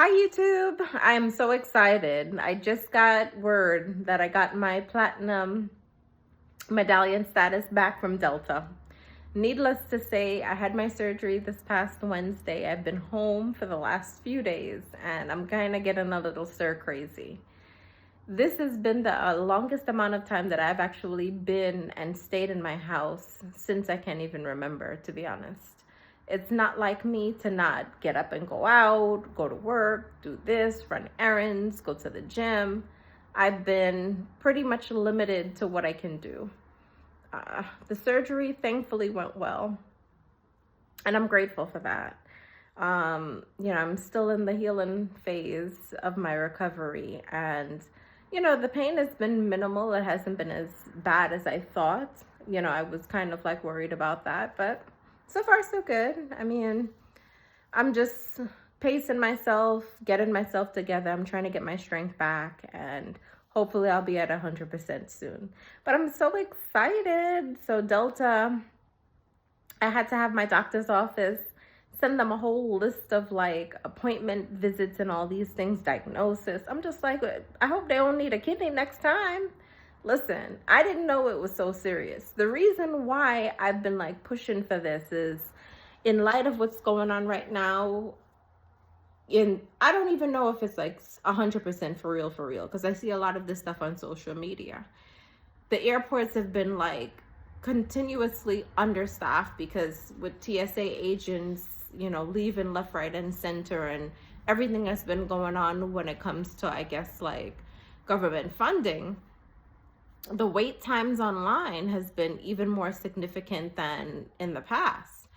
Hi YouTube. I'm so excited. I just got word that I got my platinum medallion status back from Delta. Needless to say, I had my surgery this past Wednesday. I've been home for the last few days and I'm kind of getting a little stir crazy. This has been the longest amount of time that I've actually been and stayed in my house since I can't even remember, to be honest. It's not like me to not get up and go out, go to work, do this, run errands, go to the gym. I've been pretty much limited to what I can do. The surgery thankfully went well, and I'm grateful for that. I'm still in the healing phase of my recovery, and the pain has been minimal. It hasn't been as bad as I thought. I was kind of like worried about that, but so far so good. I mean, I'm just pacing myself, getting myself together. I'm trying to get my strength back, and hopefully I'll be at 100% soon. But I'm so excited. So Delta, I had to have my doctor's office send them a whole list of like appointment visits and all these things, diagnosis. I'm just like, I hope they don't need a kidney next time. Listen, I didn't know it was so serious. The reason why I've been like pushing for this is in light of what's going on right now. I don't even know if it's like 100% for real, because I see a lot of this stuff on social media. The airports have been like continuously understaffed because with TSA agents, leaving left, right, and center, and everything that's been going on when it comes to, I guess, like government funding, the wait times online has been even more significant than in the past.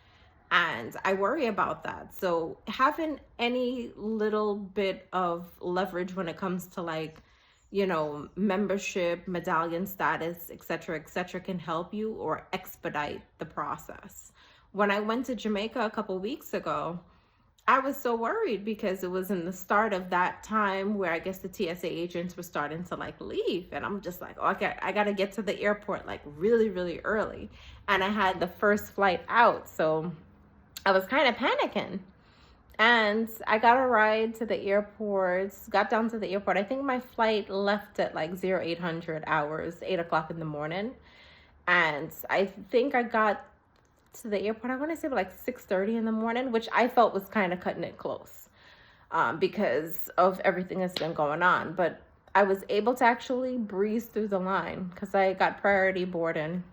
And I worry about that. So having any little bit of leverage when it comes to like, membership, medallion status, et cetera, can help you or expedite the process. When I went to Jamaica a couple weeks ago, I was so worried because it was in the start of that time where I guess the TSA agents were starting to like leave. And I'm just like, okay, I got to get to the airport like really, really early. And I had the first flight out. So I was kind of panicking. And I got a ride to the airport, got down to the airport. I think my flight left at like 0800 hours, 8 o'clock in the morning. And I think I got to the airport, I want to say like 6:30 in the morning, which I felt was kind of cutting it close because of everything that's been going on. But I was able to actually breeze through the line because I got priority boarding.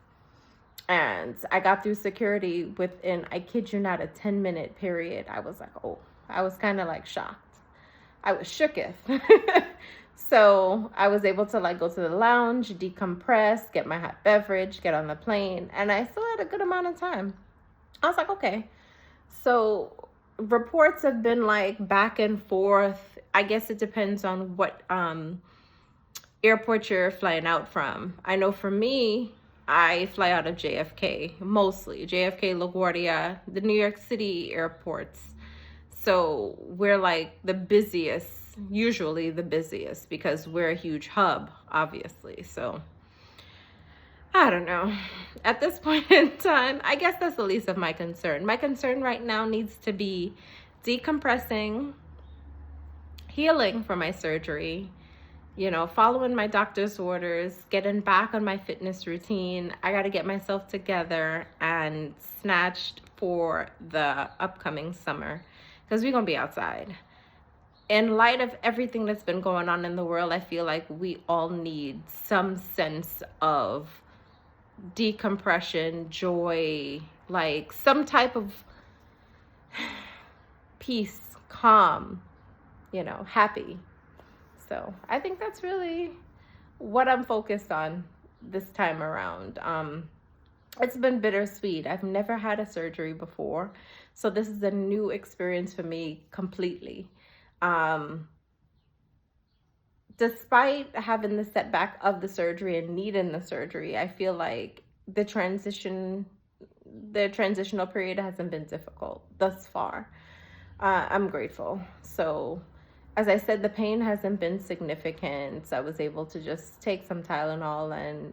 And I got through security within, I kid you not, a 10-minute period. I was like, oh, I was kind of like shocked. I was shooketh. So I was able to like go to the lounge, decompress, get my hot beverage, get on the plane. And I still had a good amount of time. I was like, okay. So reports have been like back and forth. I guess it depends on what airport you're flying out from. I know for me, I fly out of JFK, mostly JFK, LaGuardia, the New York City airports. So we're like the busiest, usually the busiest, because we're a huge hub, obviously. So I don't know. At this point in time, I guess that's the least of my concern. My concern right now needs to be decompressing, healing from my surgery, following my doctor's orders, getting back on my fitness routine. I got to get myself together and snatched for the upcoming summer because we're going to be outside. In light of everything that's been going on in the world, I feel like we all need some sense of decompression, joy, like some type of peace, calm, happy. So I think that's really what I'm focused on this time around. It's been bittersweet. I've never had a surgery before, so this is a new experience for me completely. Despite having the setback of the surgery and needing the surgery, I feel like the transitional period hasn't been difficult thus far. I'm grateful. So as I said, the pain hasn't been significant. I was able to just take some Tylenol and,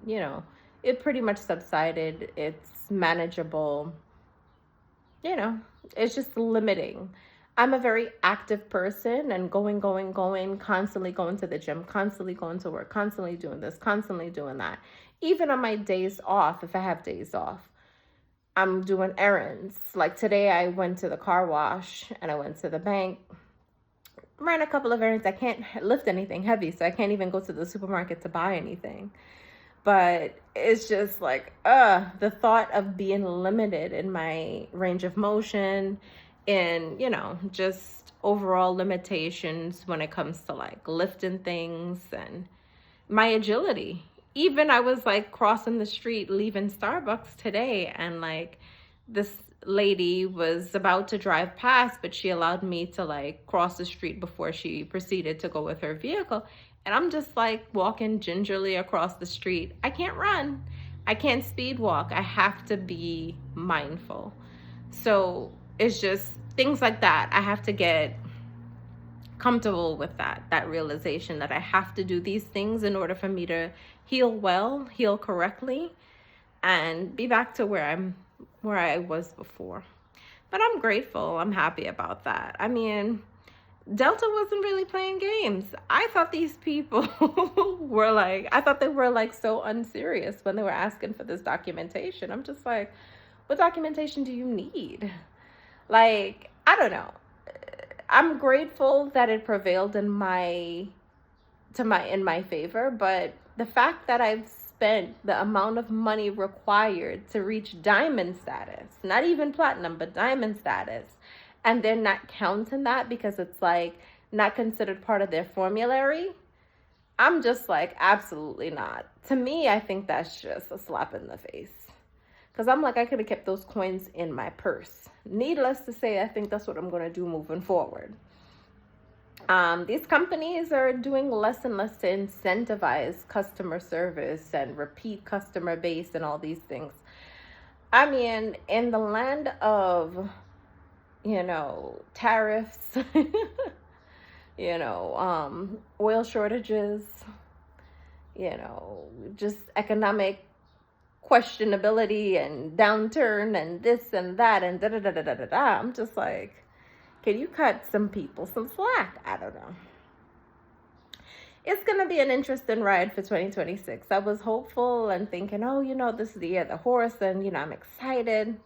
it pretty much subsided. It's manageable. It's just limiting. I'm a very active person and going, constantly going to the gym, constantly going to work, constantly doing this, constantly doing that. Even on my days off, if I have days off, I'm doing errands. Like today, I went to the car wash and I went to the bank, ran a couple of errands. I can't lift anything heavy, so I can't even go to the supermarket to buy anything. But it's just like, the thought of being limited in my range of motion and, just overall limitations when it comes to like lifting things and my agility. Even I was like crossing the street leaving Starbucks today, and like this lady was about to drive past, but she allowed me to like cross the street before she proceeded to go with her vehicle. And I'm just like walking gingerly across the street. I can't run. I can't speed walk. I have to be mindful. So it's just things like that. I have to get comfortable with that realization that I have to do these things in order for me to heal well, heal correctly, and be back to where I was before. But I'm grateful. I'm happy about that. I mean, Delta wasn't really playing games. I thought these people were like, I thought they were like so unserious when they were asking for this documentation. I'm just like, what documentation do you need? Like, I don't know. I'm grateful that it prevailed in my favor, but the fact that I've spent the amount of money required to reach diamond status, not even platinum, but diamond status, and they're not counting that because it's like not considered part of their formulary, I'm just like, absolutely not. To me, I think that's just a slap in the face. Because I'm like, I could have kept those coins in my purse. Needless to say, I think that's what I'm going to do moving forward. These companies are doing less and less to incentivize customer service and repeat customer base and all these things. I mean, in the land of, tariffs, oil shortages, just economic questionability and downturn and this and that and da da da da da da. I'm just like, can you cut some people some slack? I don't know. It's going to be an interesting ride for 2026. I was hopeful and thinking, this is the year of the horse, and, I'm excited.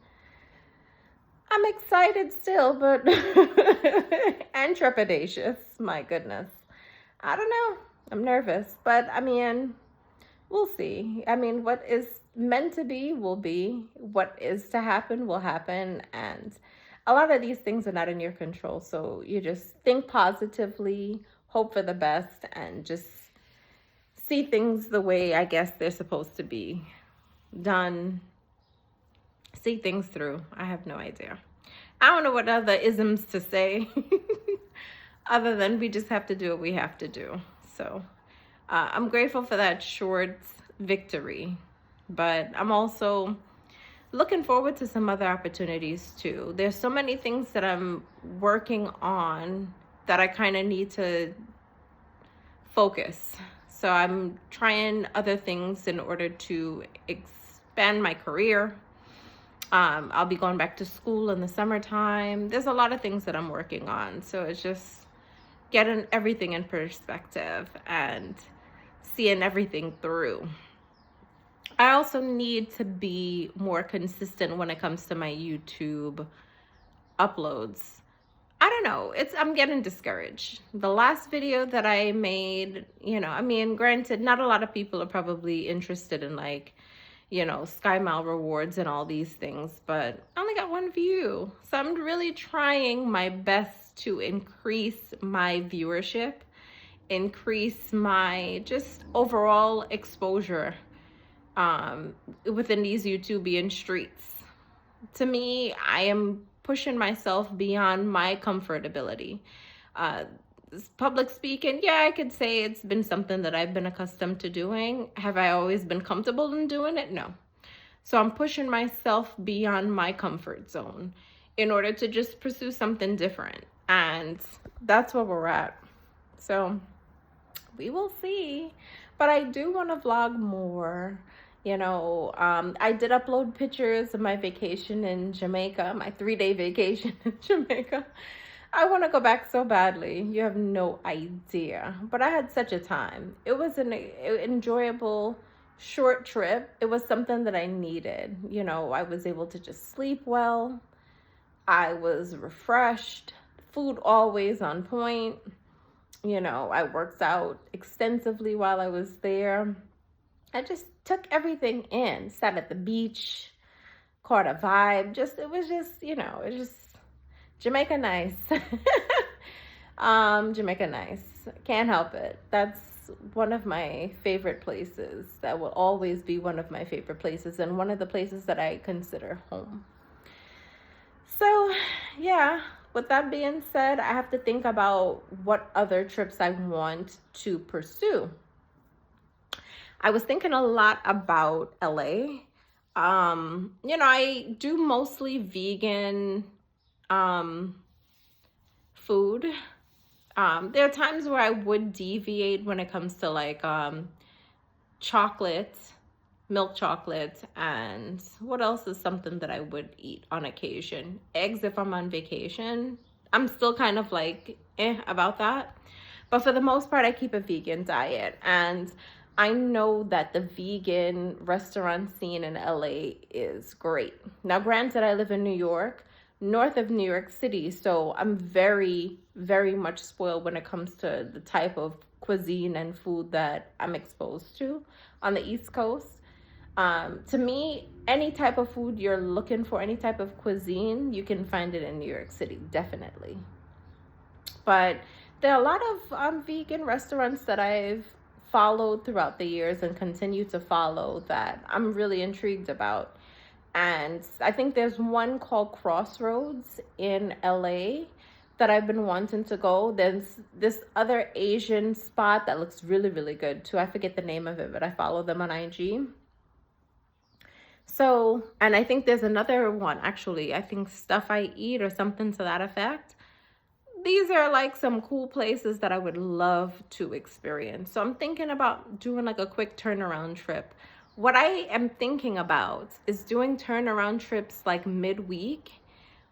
I'm excited still, but and trepidatious. My goodness. I don't know. I'm nervous, but I mean, we'll see. I mean, what is meant to be will be. What is to happen will happen. And a lot of these things are not in your control. So you just think positively, hope for the best, and just see things the way I guess they're supposed to be done. See things through. I have no idea. I don't know what other isms to say other than we just have to do what we have to do. So I'm grateful for that short victory, but I'm also looking forward to some other opportunities too. There's so many things that I'm working on that I kind of need to focus. So I'm trying other things in order to expand my career. I'll be going back to school in the summertime. There's a lot of things that I'm working on. So it's just getting everything in perspective and seeing everything through. I also need to be more consistent when it comes to my YouTube uploads. I don't know. I'm getting discouraged. The last video that I made, granted, not a lot of people are probably interested in Sky Mile rewards and all these things, but I only got one view. So I'm really trying my best to increase my viewership, increase my just overall exposure within these YouTubian streets. To me, I am pushing myself beyond my comfortability. Public speaking, yeah, I could say it's been something that I've been accustomed to doing. Have I always been comfortable in doing it? No. So I'm pushing myself beyond my comfort zone in order to just pursue something different. And that's where we're at. So we will see. But I do want to vlog more. I did upload pictures of my vacation in Jamaica, my 3-day vacation in Jamaica. I want to go back so badly. You have no idea. But I had such a time. It was an enjoyable short trip. It was something that I needed. You know, I was able to just sleep well. I was refreshed. Food always on point. You know, I worked out extensively while I was there. I just took everything in, sat at the beach, caught a vibe. It was just, you know, it just Jamaica nice. Jamaica nice. Can't help it. That's one of my favorite places. That will always be one of my favorite places and one of the places that I consider home. So, yeah, with that being said, I have to think about what other trips I want to pursue. I was thinking a lot about LA. You know, I do mostly vegan food. There are times where I would deviate when it comes to like chocolate, milk chocolate, and what else is something that I would eat on occasion? Eggs if I'm on vacation. I'm still kind of like about that. But for the most part, I keep a vegan diet. And I know that the vegan restaurant scene in LA is great. Now, granted, I live in New York, north of New York City, so I'm very, very much spoiled when it comes to the type of cuisine and food that I'm exposed to on the East Coast. To me, any type of food you're looking for, any type of cuisine, you can find it in New York City, definitely. But there are a lot of vegan restaurants that I've followed throughout the years and continue to follow that I'm really intrigued about. And I think there's one called Crossroads in LA that I've been wanting to go. There's this other Asian spot that looks really, really good too. I forget the name of it, but I follow them on IG. So, and I think there's another one actually. I think Stuff I Eat or something to that effect. These are like some cool places that I would love to experience. So I'm thinking about doing like a quick turnaround trip. What I am thinking about is doing turnaround trips like midweek,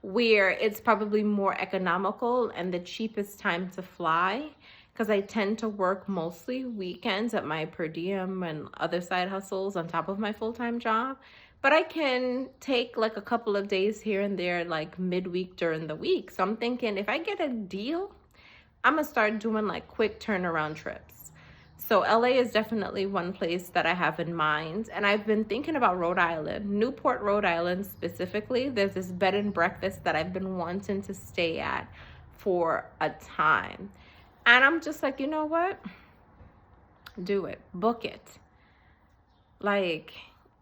where it's probably more economical and the cheapest time to fly, because I tend to work mostly weekends at my per diem and other side hustles on top of my full-time job. But I can take like a couple of days here and there, like midweek during the week. So I'm thinking if I get a deal, I'm gonna start doing like quick turnaround trips. So LA is definitely one place that I have in mind. And I've been thinking about Rhode Island, Newport, Rhode Island specifically. There's this bed and breakfast that I've been wanting to stay at for a time. And I'm just like, you know what? Do it, book it. Like,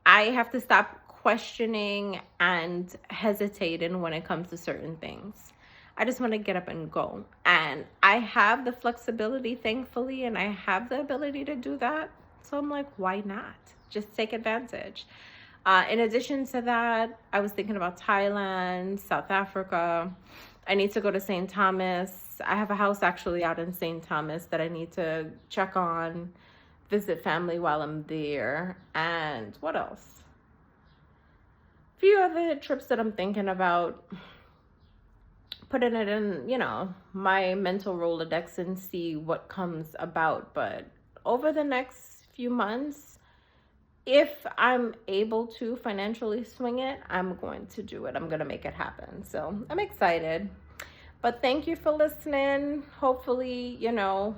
I have to stop questioning and hesitating when it comes to certain things. I just want to get up and go. And I have the flexibility, thankfully, and I have the ability to do that. So I'm like, why not? Just take advantage. In addition to that, I was thinking about Thailand, South Africa. I need to go to St. Thomas. I have a house actually out in St. Thomas that I need to check on, visit family while I'm there. And what else? A few other trips that I'm thinking about, putting it in, you know, my mental Rolodex and see what comes about. But over the next few months, if I'm able to financially swing it, I'm going to do it. I'm going to make it happen. So I'm excited. But thank you for listening. Hopefully, you know,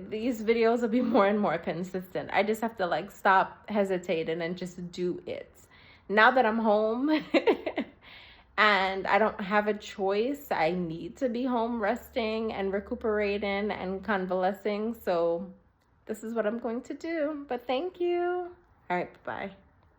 these videos will be more and more consistent. I just have to like stop hesitating and just do it. Now that I'm home and I don't have a choice, I need to be home resting and recuperating and convalescing. So this is what I'm going to do. But thank you. All right, bye-bye.